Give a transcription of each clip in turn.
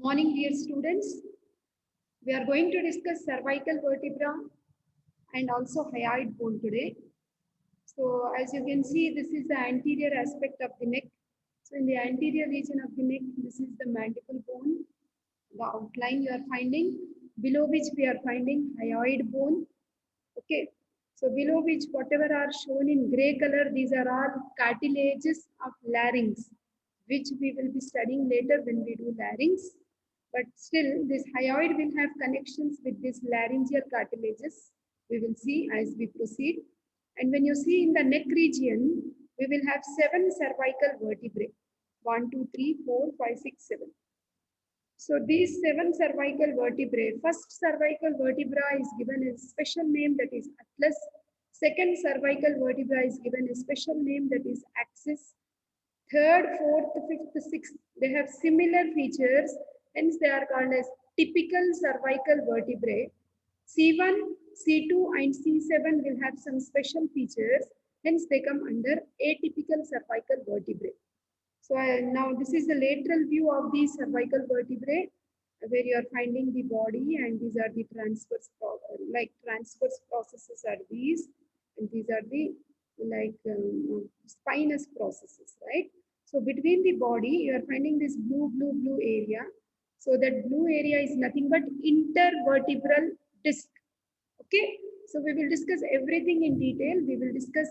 Morning, dear students. We are going to discuss cervical vertebra and also hyoid bone today. So, as you can see, this is the anterior aspect of the neck. So, in the anterior region of the neck, this is the mandible bone, the outline you are finding, below which we are finding hyoid bone. Okay. So, below which, whatever are shown in gray color, these are all cartilages of larynx, which we will be studying later when we do larynx. But still, this hyoid will have connections with this laryngeal cartilages. We will see as we proceed. And when you see in the neck region, we will have 7 cervical vertebrae. 1, 2, 3, 4, 5, 6, 7. So these 7 cervical vertebrae, first cervical vertebra is given a special name, that is atlas. Second cervical vertebra is given a special name, that is axis. Third, fourth, fifth, sixth, they have similar features, hence they are called as typical cervical vertebrae. C1, C2 and C7 will have some special features, hence they come under atypical cervical vertebrae. So now this is the lateral view of the cervical vertebrae, where you are finding the body, and these are the transverse processes are these, and these are the spinous processes, right? So between the body, you are finding this blue area. So that blue area is nothing but intervertebral disc. Okay, so we will discuss everything in detail. We will discuss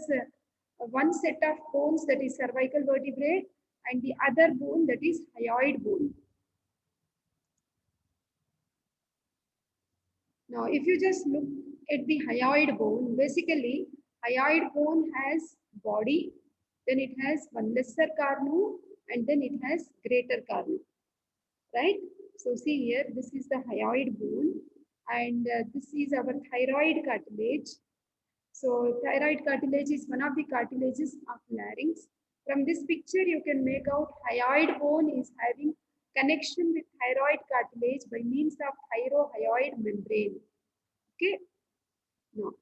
one set of bones, that is cervical vertebrae, and the other bone, that is hyoid bone. Now, if you just look at the hyoid bone, basically, hyoid bone has body, then it has one lesser carnu, and then it has greater carnu, right? So see here, this is the hyoid bone, and this is our thyroid cartilage. So thyroid cartilage is one of the cartilages of larynx. From this picture, you can make out hyoid bone is having connection with thyroid cartilage by means of thyrohyoid membrane. Okay. Now,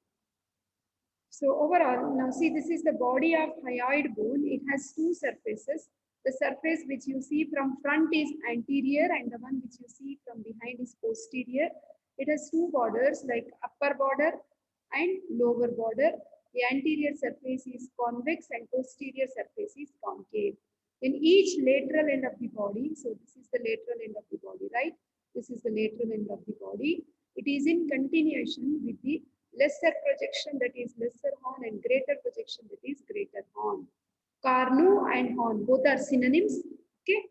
so overall, now see, this is the body of hyoid bone. It has two surfaces. The surface which you see from front is anterior, and the one which you see from behind is posterior. It has two borders, like upper border and lower border. The anterior surface is convex and posterior surface is concave. In each lateral end of the body, so this is the lateral end of the body, right? This is the lateral end of the body. It is in continuation with the lesser projection, that is lesser horn, and greater projection, that is greater horn. Carnu and horn, both are synonyms. Okay.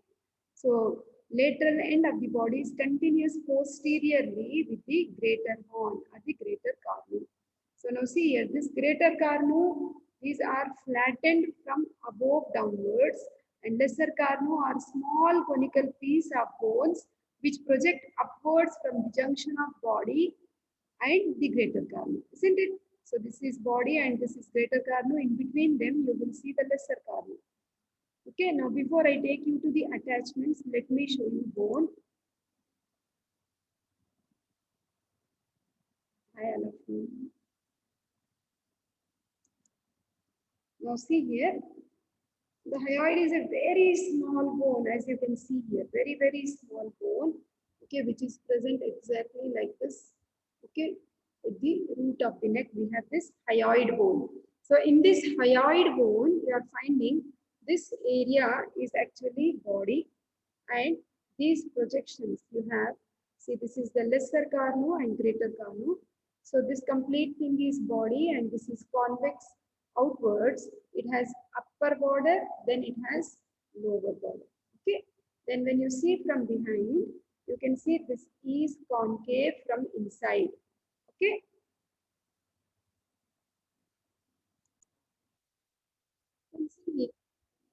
So lateral end of the body is continuous posteriorly with the greater horn or the greater carnu. So now see here, this greater carnu, these are flattened from above downwards, and lesser carnu are small conical piece of bones which project upwards from the junction of body and the greater carnu, isn't it? So this is body and this is greater carnu. In between them, you will see the lesser carnu. Okay, now before I take you to the attachments, let me show you bone. Hi, all of you. Now see here, the hyoid is a very small bone, as you can see here, very small bone, okay, which is present exactly like this, okay. At the root of the neck, we have this hyoid bone. So in this hyoid bone, we are finding this area is actually body, and these projections you have, see, this is the lesser carnu and greater carnu. So this complete thing is body, and this is convex outwards. It has upper border, then it has lower border. Okay. Then when you see from behind, you can see this is concave from inside. Okay.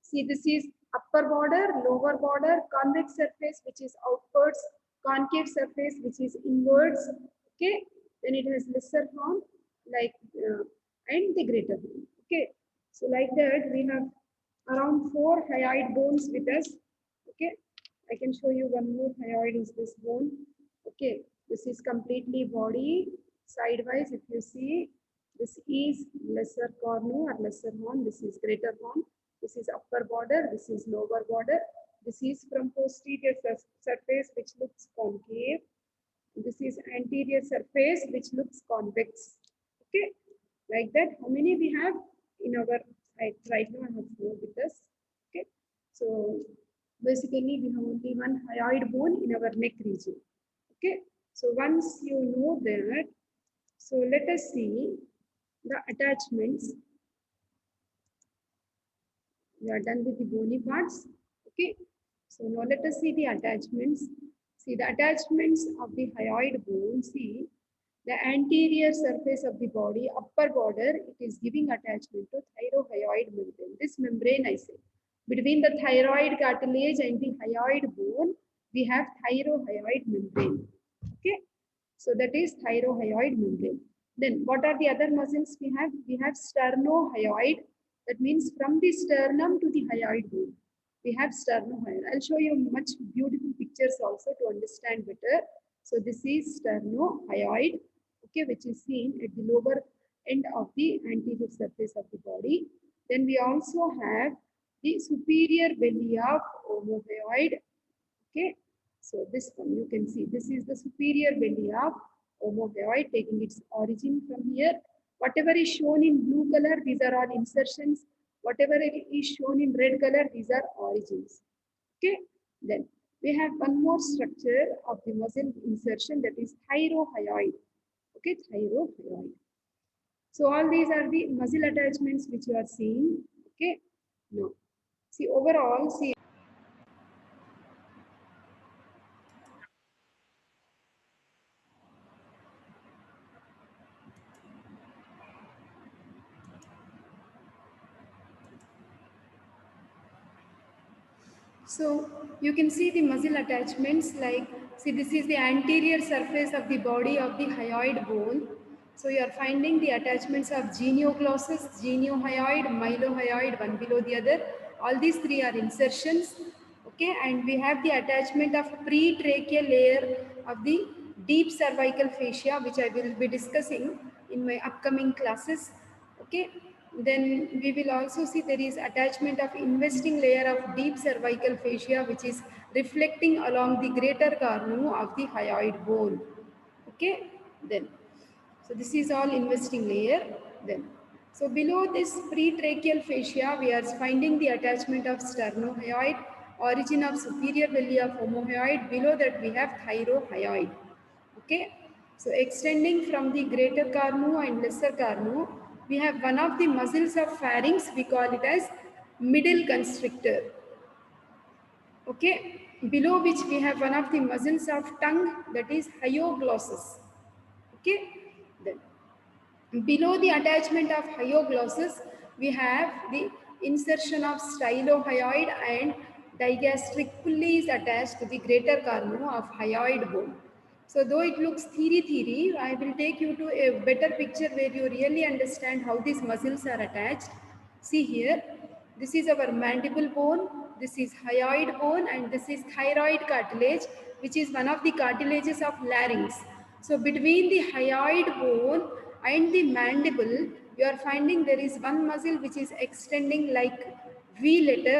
See, this is upper border, lower border, convex surface, which is outwards, concave surface, which is inwards. Okay. Then it has lesser horn, like, and the greater horn. Okay. So like that, we have around 4 hyoid bones with us. Okay. I can show you one more hyoid is this bone. Okay. This is completely body sidewise. If you see, this is lesser cornu or lesser horn. This is greater horn. This is upper border. This is lower border. This is from posterior surface which looks concave. This is anterior surface which looks convex. Okay, like that. How many we have in our right now? I have 4 with us. Okay, so basically we have only one hyoid bone in our neck region. Okay, so once you know that, so let us see the attachments. We are done with the bony parts. Okay, so now let us see the attachments. See the attachments of the hyoid bone. See the anterior surface of the body, upper border, it is giving attachment to thyrohyoid membrane. This membrane, I say, between the thyroid cartilage and the hyoid bone, we have thyrohyoid membrane. Okay, so that is thyrohyoid membrane. Then what are the other muscles we have? We have sternohyoid. That means from the sternum to the hyoid bone. We have sternohyoid. I'll show you much beautiful pictures also to understand better. So this is sternohyoid, okay, which is seen at the lower end of the anterior surface of the body. Then we also have the superior belly of omohyoid. Okay, so this one you can see, this is the superior belly of omohyoid taking its origin from here. Whatever is shown in blue color, these are all insertions. Whatever is shown in red color, these are origins. Okay, then we have one more structure of the muscle insertion, that is thyrohyoid. Okay, thyrohyoid. So all these are the muscle attachments which you are seeing. Okay, now see overall, see. So you can see the muscle attachments, like, see, this is the anterior surface of the body of the hyoid bone. So you are finding the attachments of genioglossus, geniohyoid, mylohyoid, one below the other. All these three are insertions. Okay, and we have the attachment of pretracheal layer of the deep cervical fascia, which I will be discussing in my upcoming classes. Okay, then we will also see there is attachment of investing layer of deep cervical fascia, which is reflecting along the greater carnu of the hyoid bone. Okay, then so this is all investing layer. Then so below this pretracheal fascia, we are finding the attachment of sternohyoid, origin of superior belly of omohyoid. Below that we have thyrohyoid. Okay, so extending from the greater carnu and lesser carnu, we have one of the muscles of pharynx. We call it as middle constrictor. Okay, below which we have one of the muscles of tongue, that is hyoglossus. Okay, then below the attachment of hyoglossus, we have the insertion of stylohyoid and digastric pulleys attached to the greater carnu of hyoid bone. So though it looks theory, I will take you to a better picture where you really understand how these muscles are attached. See here, this is our mandible bone, this is hyoid bone, and this is thyroid cartilage, which is one of the cartilages of larynx. So between the hyoid bone and the mandible, you are finding there is one muscle which is extending like V letter.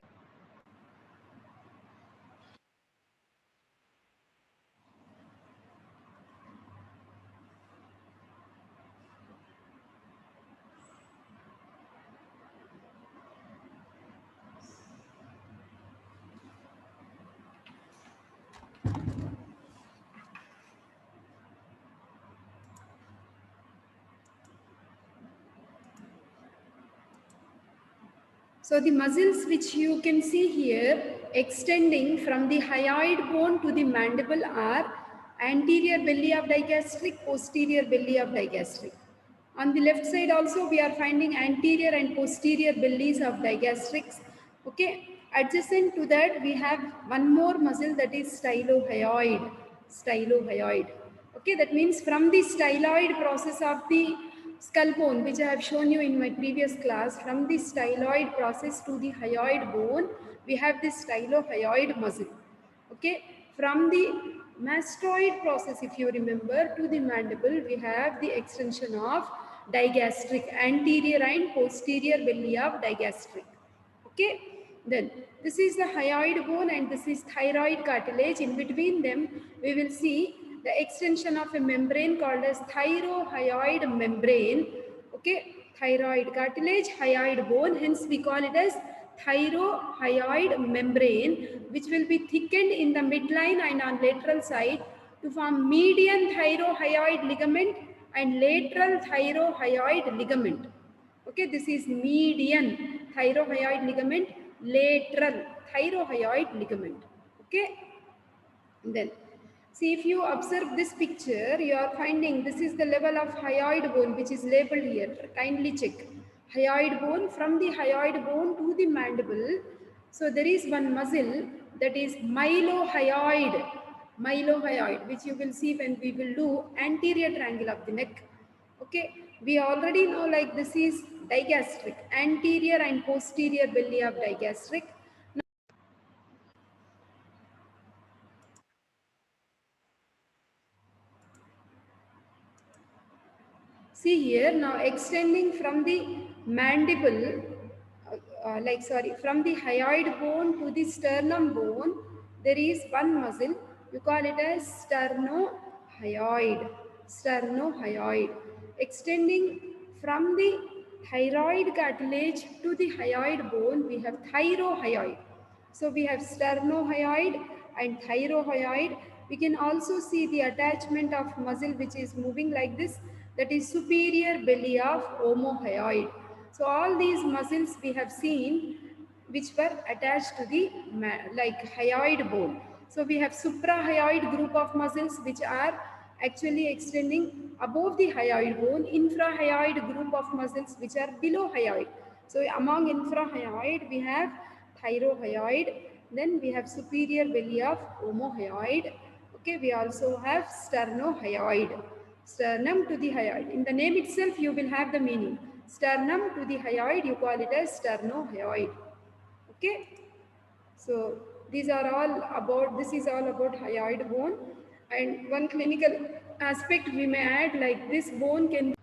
So the muscles which you can see here extending from the hyoid bone to the mandible are anterior belly of digastric, posterior belly of digastric. On the left side also we are finding anterior and posterior bellies of digastrics. Okay, adjacent to that we have one more muscle, that is stylohyoid. Stylohyoid. Okay, that means from the styloid process of the skull bone, which I have shown you in my previous class, from the styloid process to the hyoid bone, we have this stylohyoid muscle. Okay, from the mastoid process, if you remember, to the mandible, we have the extension of digastric, anterior and posterior belly of digastric. Okay, Then this is the hyoid bone and this is thyroid cartilage. In between them, we will see the extension of a membrane called as thyrohyoid membrane. Okay, thyroid cartilage, hyoid bone. Hence, we call it as thyrohyoid membrane, which will be thickened in the midline and on lateral side to form median thyrohyoid ligament and lateral thyrohyoid ligament. Okay, this is median thyrohyoid ligament, lateral thyrohyoid ligament. Okay, then see, if you observe this picture, you are finding this is the level of hyoid bone which is labeled here. Kindly check hyoid bone, from the hyoid bone to the mandible. So there is one muscle that is mylohyoid, which you will see when we will do anterior triangle of the neck. Okay, we already know like this is digastric, anterior and posterior belly of digastric. See here, now extending from the mandible, from the hyoid bone to the sternum bone, there is one muscle. You call it as sternohyoid. Sternohyoid. Extending from the thyroid cartilage to the hyoid bone, we have thyrohyoid. So we have sternohyoid and thyrohyoid. We can also see the attachment of muscle which is moving like this, that is superior belly of omohyoid. So all these muscles we have seen which were attached to the like hyoid bone. So we have suprahyoid group of muscles which are actually extending above the hyoid bone, infrahyoid group of muscles which are below hyoid. So among infrahyoid we have thyrohyoid, then we have superior belly of omohyoid. Okay, we also have sternohyoid. Sternum to the hyoid. In the name itself, you will have the meaning. Sternum to the hyoid, you call it as sternohyoid. Okay. So these are all about, this is all about hyoid bone. And one clinical aspect we may add, like this bone can.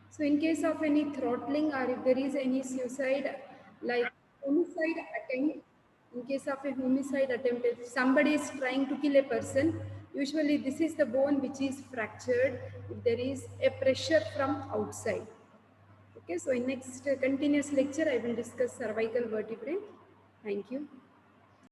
So in case of any throttling or if there is any suicide, like homicide attempt, in case of a homicide attempt, if somebody is trying to kill a person, usually this is the bone which is fractured if there is a pressure from outside. Okay, so in next continuous lecture, I will discuss cervical vertebrae. Thank you.